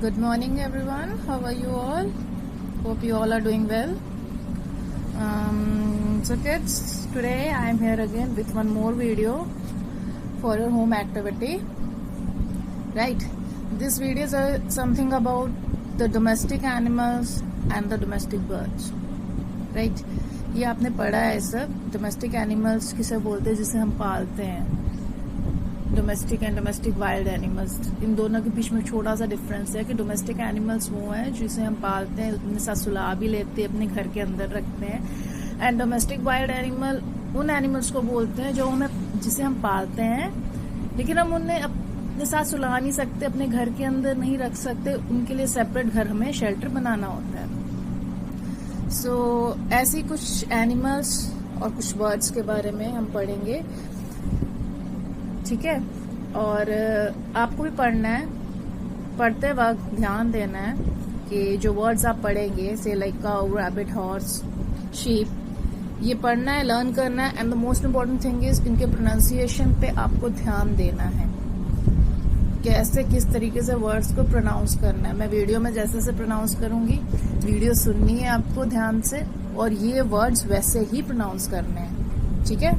Good morning everyone, how are you all? Hope you all are doing well. So kids, today I am here again with one more video for your home activity. Right, this video is something about the domestic animals and the domestic birds. Right, ये आपने पढ़ा है सब. Domestic animals किसे बोलते हैं? जिसे हम पालते हैं. Domestic and domestic wild animals, इन दोनों के बीच में छोटा सा डिफरेंस है कि डोमेस्टिक एनिमल्स वो हैं जिसे हम पालते हैं, अपने साथ सुला भी लेते हैं, अपने घर के अंदर रखते हैं. एंड डोमेस्टिक वाइल्ड एनिमल उन एनिमल्स को बोलते हैं जो हमें जिसे हम पालते हैं लेकिन हम उन्हें अपने साथ सुला नहीं सकते, अपने घर के अंदर नहीं रख सकते. उनके लिए सेपरेट घर हमें शेल्टर बनाना होता है. सो ऐसी कुछ एनिमल्स और कुछ बर्ड्स के बारे में हम पढ़ेंगे. ठीक है, और आपको भी पढ़ना है. पढ़ते वक्त ध्यान देना है कि जो वर्ड्स आप पढ़ेंगे से like cow, rabbit, horse, sheep, ये पढ़ना है, लर्न करना है. And the most important thing is इनके प्रोनाउंसिएशन पे आपको ध्यान देना है, कैसे किस तरीके से वर्ड्स को प्रोनाउंस करना है. मैं वीडियो में जैसे जैसे प्रोनाउंस करूंगी, वीडियो सुननी है आपको ध्यान से, और ये वर्ड्स वैसे ही प्रोनाउंस करने हैं. ठीक है,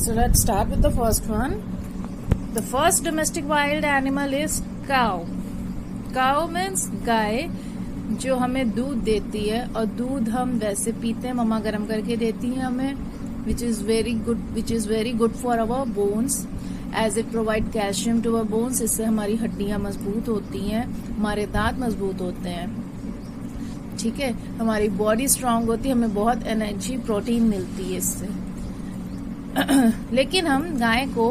so let's start with the first one. The first domestic wild animal is cow. Cow means गाय, जो हमें दूध देती है, और दूध हम वैसे पीते हैं, मम्मा गर्म करके देती है हमें, which is very good for our bones as it provide calcium to our bones. इससे हमारी हड्डियां मजबूत होती हैं, हमारे दांत मजबूत होते हैं. ठीक है, हमारी बॉडी स्ट्रांग होती है, हमें बहुत एनर्जी, प्रोटीन मिलती है इससे. लेकिन हम गाय को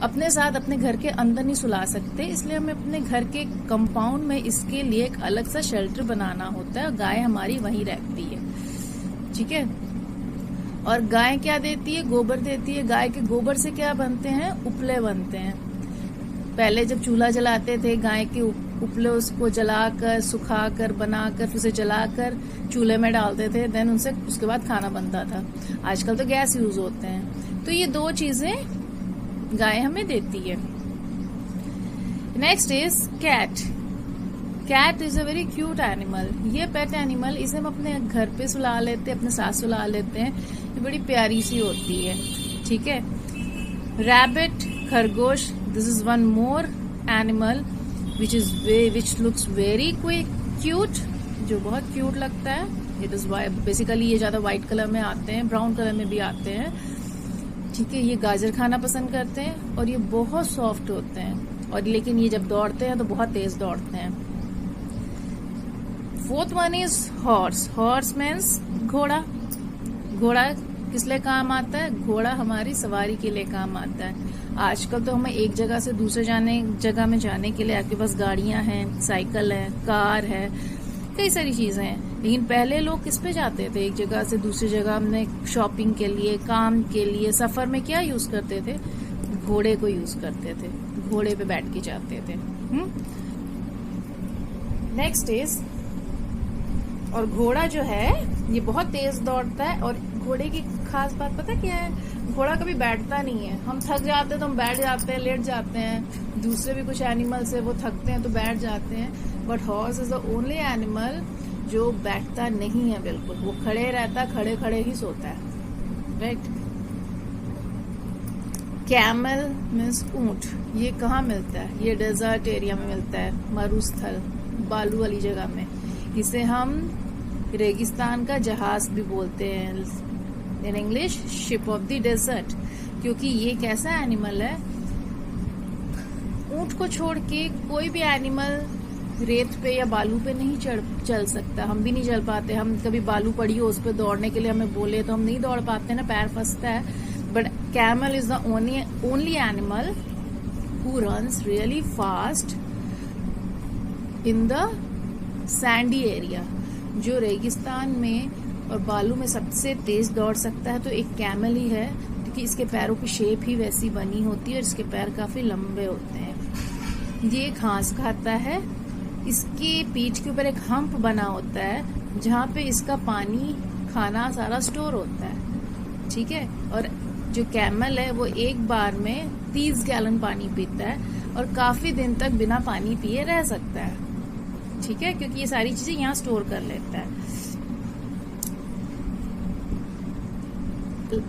अपने साथ अपने घर के अंदर नहीं सुला सकते, इसलिए हमें अपने घर के कंपाउंड में इसके लिए एक अलग सा शेल्टर बनाना होता है. गाय हमारी वहीं रहती है. ठीक है, और गाय क्या देती है? गोबर देती है. गाय के गोबर से क्या बनते हैं? उपले बनते हैं. पहले जब चूल्हा जलाते थे, गाय के उपले उसको जलाकर, सुखाकर, बनाकर, फिर उसे जलाकर चूल्हे में डालते थे. देन उनसे उसके बाद खाना बनता था. आजकल तो गैस यूज होते हैं. तो ये दो चीजें गाय हमें देती है. Next is cat. Cat is a very cute animal. ये पेट एनिमल, इसे हम अपने घर पे सुला लेते हैं, अपने साथ सुला लेते हैं. ये बड़ी प्यारी सी होती है. ठीक है, रैबिट, खरगोश, this is one more animal which looks very cute, जो बहुत क्यूट लगता है. इट इज बेसिकली ये ज्यादा व्हाइट कलर में आते हैं, ब्राउन कलर में भी आते हैं. ठीक है, ये गाजर खाना पसंद करते हैं और ये बहुत सॉफ्ट होते हैं, और लेकिन ये जब दौड़ते हैं तो बहुत तेज दौड़ते हैं. Fourth one is horse. Horse means घोड़ा. घोड़ा किस लिए काम आता है? घोड़ा हमारी सवारी के लिए काम आता है. आजकल तो हमें एक जगह से दूसरे जगह में जाने के लिए आपके पास गाड़ियां हैं, साइकिल है, कार है, कई सारी चीजें हैं. लेकिन पहले लोग किस पे जाते थे? एक जगह से दूसरी जगह में शॉपिंग के लिए, काम के लिए, सफर में क्या यूज करते थे? घोड़े को यूज करते थे. घोड़े पे बैठ के जाते थे. नेक्स्ट इज, और घोड़ा जो है ये बहुत तेज दौड़ता है. और घोड़े की खास बात पता क्या है? घोड़ा कभी बैठता नहीं है. हम थक जाते हैं तो हम बैठ जाते हैं, लेट जाते हैं. दूसरे भी कुछ एनिमल्स है वो थकते हैं तो बैठ जाते हैं. But horse is the only animal जो बैठता नहीं है बिल्कुल. वो खड़े रहता, खड़े खड़े ही सोता है. राइट. कैमल मीन्स ऊंट. ये कहाँ मिलता है? ये डेजर्ट एरिया में मिलता है, मरुस्थल, बालू वाली जगह में. इसे हम रेगिस्तान का जहाज भी बोलते हैं, in English ship of the desert. क्योंकि ये कैसा एनिमल है, ऊंट को छोड़ के कोई भी एनिमल रेत पे या बालू पे नहीं चल सकता. हम भी नहीं चल पाते. हम कभी बालू पड़ी हो उस पर दौड़ने के लिए हमें बोले तो हम नहीं दौड़ पाते ना, पैर फंसता है. But camel is the only animal who runs really fast in the Sandy area. जो रेगिस्तान में और बालू में सबसे तेज दौड़ सकता है तो एक कैमल ही है, क्योंकि इसके पैरों की शेप ही वैसी बनी होती है और इसके पैर काफी लंबे होते हैं. ये घास खाता है. इसके पीठ के ऊपर एक हम्प बना होता है जहाँ पे इसका पानी, खाना सारा स्टोर होता है. ठीक है, और जो कैमल है वो एक बार में 30 गैलन पानी पीता है. और काफी दिन तक बिना पानी पिए रह सकता है, ठीक है, क्योंकि ये सारी चीजें यहाँ स्टोर कर लेता है।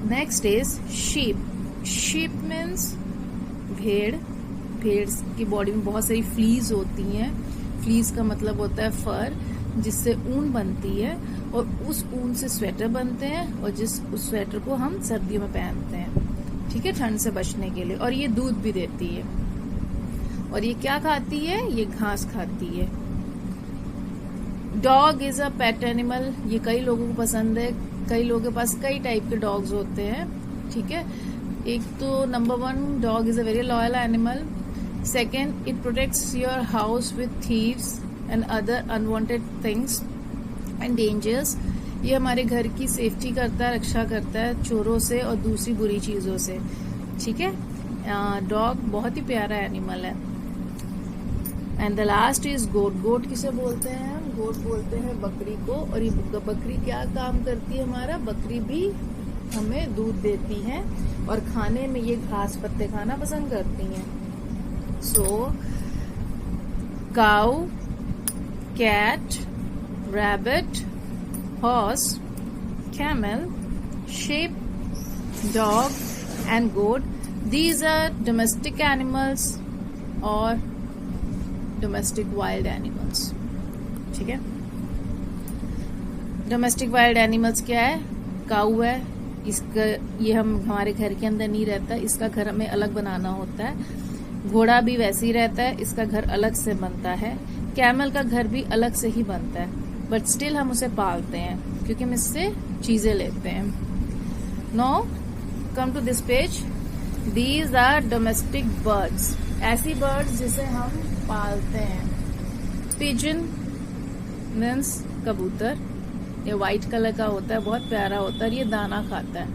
Next is sheep. Sheep means भेड़। भेड़ की बॉडी में बहुत सारी फ्लीज होती हैं। फ्लीज का मतलब होता है फर, जिससे ऊन बनती है और उस ऊन से स्वेटर बनते हैं और उस स्वेटर को हम सर्दियों में पहनते हैं, ठीक है, ठंड से बचने के लिए। और ये दूध भी देती है। और ये क्या खाती है? ये घास खाती है। Dog is a pet animal. ये कई लोगों को पसंद है। कई लोगों के पास कई टाइप के डॉग्स होते हैं, ठीक है। एक तो number 1, dog is a very loyal animal. Second, it protects your house with thieves and other unwanted things and dangers. ये हमारे घर की सेफ्टी करता है, रक्षा करता है चोरों से और दूसरी बुरी चीजों से, ठीक है। डॉग बहुत ही प्यारा एनिमल है। And the last is got. गोट किसे बोलते हैं? हम गोट बोलते हैं बकरी को। और ये बकरी क्या काम करती है हमारा? बकरी भी हमें दूध देती है और खाने में ये घास पत्ते खाना पसंद करती हैं। So cow, cat, rabbit, horse, camel, sheep, dog and goat. These are domestic animals or domestic wild animals, ठीक है। डोमेस्टिक वाइल्ड एनिमल्स क्या है? काऊ है, इसका ये हमारे घर के अंदर नहीं रहता, इसका घर हमें अलग बनाना होता है। घोड़ा भी वैसे ही रहता है, इसका घर अलग से बनता है। कैमल का घर भी अलग से ही बनता है, बट स्टिल हम उसे पालते हैं क्योंकि हम इससे चीजें लेते हैं। Now come to this page. These are domestic birds. ऐसी बर्ड्स जिसे हम पालते हैं। पिजन मीन्स कबूतर। ये व्हाइट कलर का होता है, बहुत प्यारा होता है। ये दाना खाता है,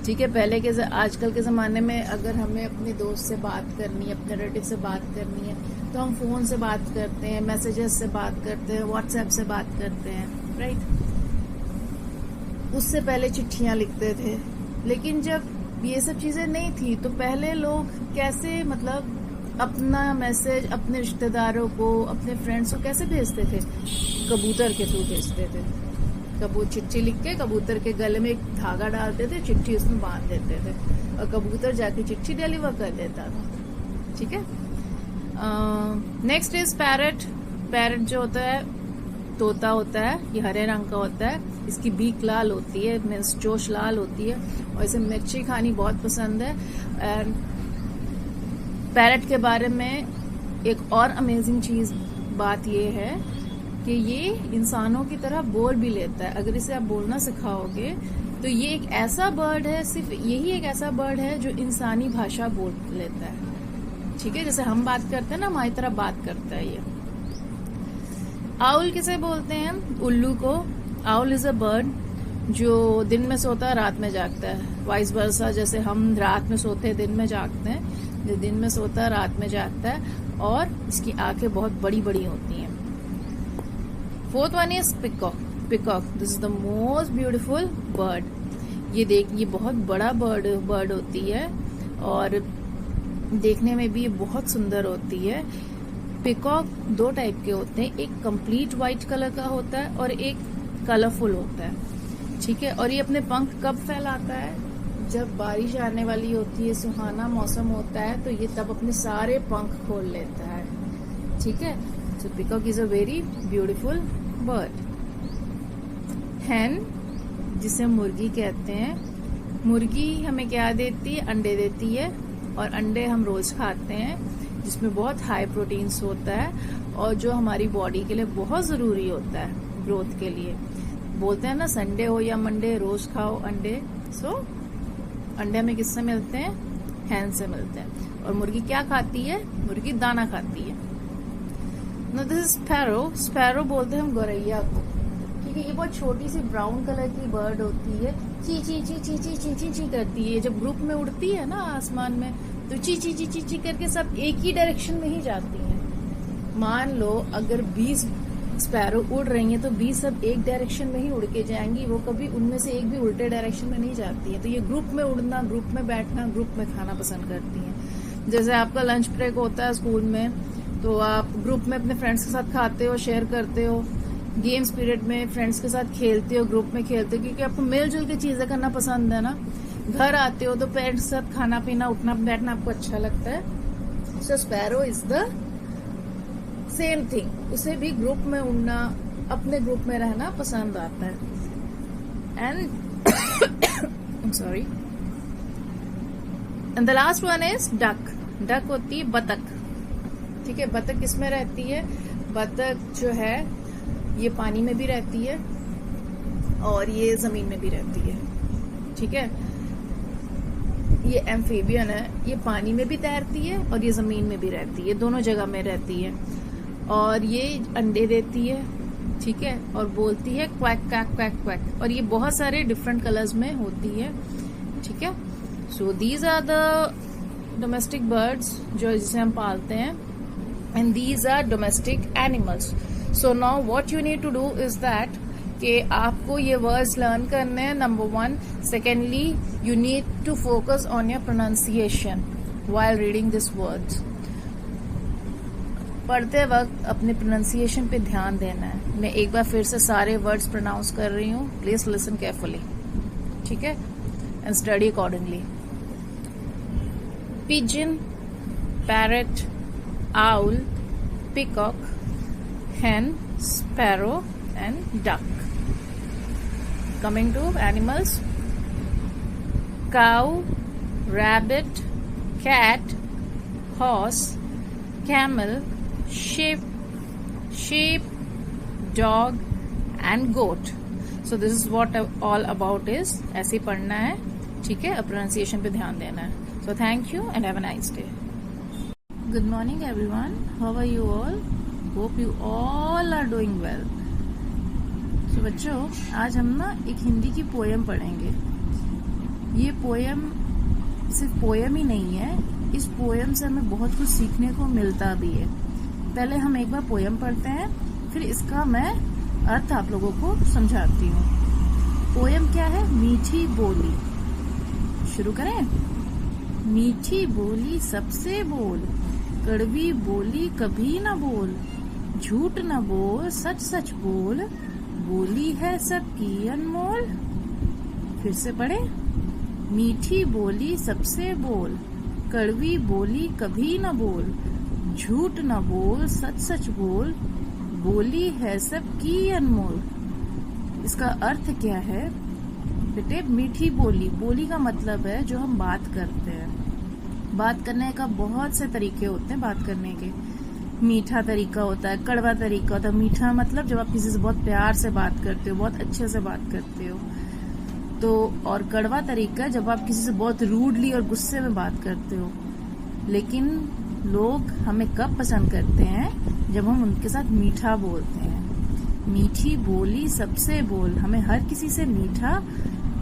ठीक है। पहले के आजकल के जमाने में अगर हमें अपने दोस्त से बात करनी है, अपने रिलेटिव से बात करनी है, तो हम फोन से बात करते हैं, मैसेजेस से बात करते हैं, व्हाट्सएप से बात करते हैं, राइट। उससे पहले चिट्ठियां लिखते थे। लेकिन जब ये सब चीजें नहीं थी तो पहले लोग कैसे, मतलब अपना मैसेज अपने रिश्तेदारों को, अपने फ्रेंड्स को कैसे भेजते थे? कबूतर के थ्रू भेजते थे। चिट्ठी लिख के कबूतर के गले में एक धागा डालते थे, चिट्ठी उसमें बांध देते थे और कबूतर जाके चिट्ठी डिलीवर कर देता था, ठीक है। Next is parrot. पैरट जो होता है तोता होता है, ये हरे रंग का होता है। इसकी बीक लाल होती है, मीन्स चोंच लाल होती है और इसे मिर्ची खानी बहुत पसंद है। एंड पैरट के बारे में एक और अमेजिंग चीज बात ये है कि ये इंसानों की तरह बोल भी लेता है। अगर इसे आप बोलना सिखाओगे तो ये एक ऐसा बर्ड है, सिर्फ यही एक ऐसा बर्ड है जो इंसानी भाषा बोल लेता है, ठीक है। जैसे हम बात करते हैं ना, हमारी तरह बात करता है ये। आउल किसे बोलते हैं? उल्लू को। आउल इज अ बर्ड जो दिन में सोता है, रात में जागता है। वाइस वर्सा, जैसे हम रात में सोते हैं, दिन में जागते हैं, जो दिन में सोता है रात में जागता है। और इसकी आंखें बहुत बड़ी बड़ी होती हैं। Fourth one is peacock. Peacock, this is the most beautiful bird. ये बहुत बड़ा बर्ड होती है और देखने में भी ये बहुत सुंदर होती है। पिकॉक 2 टाइप के होते हैं, एक कंप्लीट व्हाइट कलर का होता है और एक कलरफुल होता है, ठीक है। और ये अपने पंख कब फैलाता है? जब बारिश आने वाली होती है, सुहाना मौसम होता है, तो ये तब अपने सारे पंख खोल लेता है, ठीक है। So peacock is a very beautiful bird. हैन, जिसे मुर्गी कहते हैं, मुर्गी हमें क्या देती है? अंडे देती है और अंडे हम रोज खाते हैं, जिसमें बहुत हाई प्रोटीन्स होता है और जो हमारी बॉडी के लिए बहुत जरूरी होता है ग्रोथ के लिए। बोलते हैं ना, संडे हो या मंडे रोज खाओ अंडे। सो अंडे हमें किससे मिलते हैं? हैन से मिलते हैं। और मुर्गी क्या खाती है? मुर्गी दाना खाती है। Now this is sparrow. Sparrow बोलते हैं हम गौरैया को, ठीक है। ये बहुत छोटी सी ब्राउन कलर की बर्ड होती है। ची ची ची ची ची ची ची ची करती है। जब ग्रुप में उड़ती है ना आसमान में, तो ची ची ची ची ची करके सब एक ही डायरेक्शन में ही जाती हैं। मान लो अगर 20 स्पैरो उड़ रही हैं तो 20 सब एक डायरेक्शन में ही उड़ के जाएंगी। वो कभी उनमें से एक भी उल्टे डायरेक्शन में नहीं जाती है। तो ये ग्रुप में उड़ना, ग्रुप में बैठना, ग्रुप में खाना पसंद करती हैं। जैसे आपका लंच ब्रेक होता है स्कूल में, तो आप ग्रुप में अपने फ्रेंड्स के साथ खाते हो, शेयर करते हो। गेम्स पीरियड में फ्रेंड्स के साथ खेलते हो, ग्रुप में खेलते हो, क्योंकि आपको मिलजुल के चीजें करना पसंद है ना। घर आते हो तो पेरेंट्स के साथ खाना पीना, उठना बैठना आपको अच्छा लगता है। So sparrow is the same thing, उसे भी ग्रुप में उड़ना, अपने ग्रुप में रहना पसंद आता है। And sorry, and the last one is duck. Duck होती है बतख, ठीक है। बतख किसमें रहती है? बतख जो है ये पानी में भी रहती है और ये जमीन में भी रहती है, ठीक है। ये एम्फीबियन है, ये पानी में भी तैरती है और ये जमीन में भी रहती है, दोनों जगह में रहती है। और ये अंडे देती है, ठीक है, और बोलती है क्वैक क्वैक क्वैक क्वैक, और ये बहुत सारे डिफरेंट कलर्स में होती है, ठीक है। So these are the domestic birds जो जिसे हम पालते हैं, and these are domestic animals. So now what you need to do is that कि आपको ये वर्ड्स लर्न करने हैं, number 1। Secondly, you need to focus on your pronunciation while reading this words. पढ़ते वक्त अपने प्रोनाउंसिएशन पे ध्यान देना है। मैं एक बार फिर से सारे वर्ड्स प्रोनाउंस कर रही हूँ, प्लीज लिसन केयरफुली, ठीक है, and study accordingly. Pigeon, parrot, owl, peacock, hen, sparrow and duck. Coming to animals, cow, rabbit, cat, horse, camel, sheep, dog and goat. So this is what all about is. ऐसे ही पढ़ना है, ठीक है, pronunciation पे ध्यान देना है। So thank you and have a nice day. Good morning everyone. How are you all? Hope you all are doing well. So बच्चों, आज हम ना एक हिंदी की पोयम पढ़ेंगे। ये पोयम सिर्फ पोयम ही नहीं है, इस पोयम से हमें बहुत कुछ सीखने को मिलता भी है। पहले हम एक बार पोयम पढ़ते हैं, फिर इसका मैं अर्थ आप लोगों को समझाती हूँ। पोयम क्या है? मीठी बोली। शुरू करें। मीठी बोली सबसे बोल, कड़वी बोली कभी न बोल, झूठ न बोल सच सच बोल, बोली है सबकी अनमोल। फिर से पढ़े। मीठी बोली सबसे बोल, कड़वी बोली कभी न बोल, झूठ न बोल सच सच बोल, बोली है सबकी अनमोल। इसका अर्थ क्या है बेटे? मीठी बोली, बोली का मतलब है जो हम बात करते हैं। बात करने का बहुत से तरीके होते हैं बात करने के। मीठा तरीका होता है, कड़वा तरीका होता है। मीठा मतलब जब आप किसी से बहुत प्यार से बात करते हो, बहुत अच्छे से बात करते हो तो, और कड़वा तरीका जब आप किसी से बहुत रूडली और गुस्से में बात करते हो। लेकिन लोग हमें कब पसंद करते हैं? जब हम उनके साथ मीठा बोलते हैं। मीठी बोली सबसे बोल, हमें हर किसी से मीठा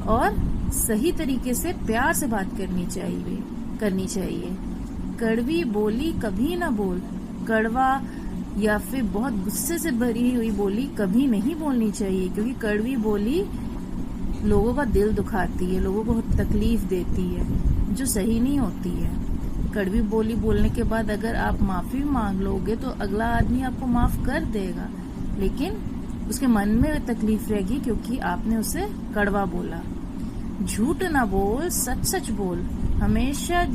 और सही तरीके से प्यार से बात करनी चाहिए। कड़वी बोली कभी ना बोल, कड़वा या फिर बहुत गुस्से से भरी हुई बोली कभी नहीं बोलनी चाहिए, क्योंकि कड़वी बोली लोगों का दिल दुखाती है, लोगों को तकलीफ देती है, जो सही नहीं होती है। कड़वी बोली बोलने के बाद अगर आप माफी मांग लोगे तो अगला आदमी आपको माफ कर देगा, लेकिन उसके मन में तकलीफ रहेगी क्योंकि आपने उसे कड़वा बोला। झूठ ना बोल सच सच बोल, हमेशा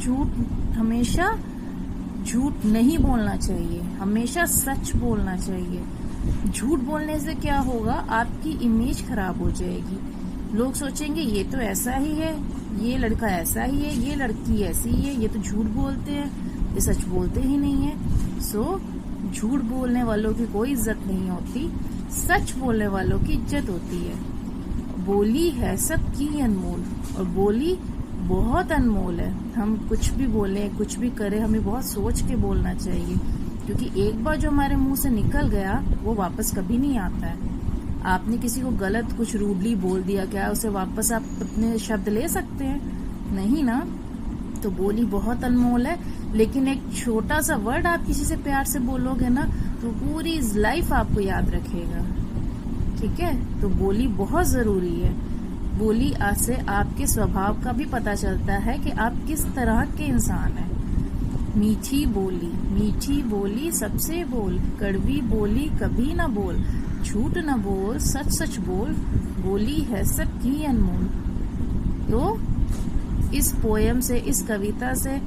झूठ नहीं बोलना चाहिए, हमेशा सच बोलना चाहिए। झूठ बोलने से क्या होगा? आपकी इमेज खराब हो जाएगी। लोग सोचेंगे ये तो ऐसा ही है, ये लड़का ऐसा ही है, ये लड़की ऐसी ही है, ये तो झूठ बोलते हैं, ये सच बोलते ही नहीं है। सो झूठ बोलने वालों की कोई इज्जत नहीं होती, सच बोलने वालों की इज्जत होती है। बोली है सबकी अनमोल, और बोली बहुत अनमोल है। हम कुछ भी बोले, कुछ भी करें, हमें बहुत सोच के बोलना चाहिए, क्योंकि एक बार जो हमारे मुंह से निकल गया वो वापस कभी नहीं आता है। आपने किसी को गलत कुछ रूडली बोल दिया, क्या उसे वापस आप अपने शब्द ले सकते हैं? नहीं ना। तो बोली बहुत अनमोल है, लेकिन एक छोटा सा वर्ड आप किसी से प्यार से बोलोगे ना तो पूरी लाइफ आपको याद रखेगा, ठीक है। तो बोली बहुत जरूरी है। बोली से आपके स्वभाव का भी पता चलता है कि आप किस तरह के इंसान हैं। मीठी बोली सबसे बोल, कड़वी बोली कभी न बोल, झूठ न बोल सच सच बोल, बोली है सबकी अनमोल। तो इस पोयम से, इस कविता से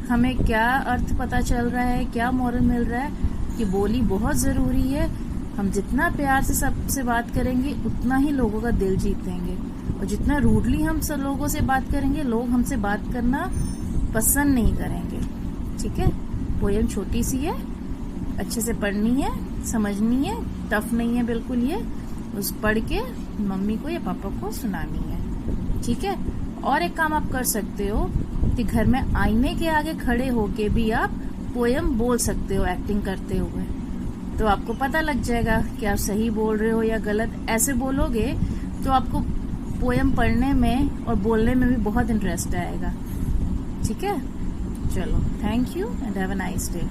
हमें क्या अर्थ पता चल रहा है, क्या मोरल मिल रहा है कि बोली बहुत जरूरी है। हम जितना प्यार से सबसे बात करेंगे उतना ही लोगों का दिल जीतेंगे, और जितना रूडली हम सब लोगों से बात करेंगे लोग हमसे बात करना पसंद नहीं करेंगे। ठीक है, पोयम छोटी सी है, अच्छे से पढ़नी है, समझनी है, टफ नहीं है बिल्कुल ये। उस पढ़ के मम्मी को या पापा को सुनानी है। ठीक है, और एक काम आप कर सकते हो कि घर में आईने के आगे खड़े होके भी आप पोयम बोल सकते हो एक्टिंग करते हुए, तो आपको पता लग जाएगा कि आप सही बोल रहे हो या गलत। ऐसे बोलोगे तो आपको पोयम पढ़ने में और बोलने में भी बहुत इंटरेस्ट आएगा। ठीक है, चलो, thank you and have a nice day.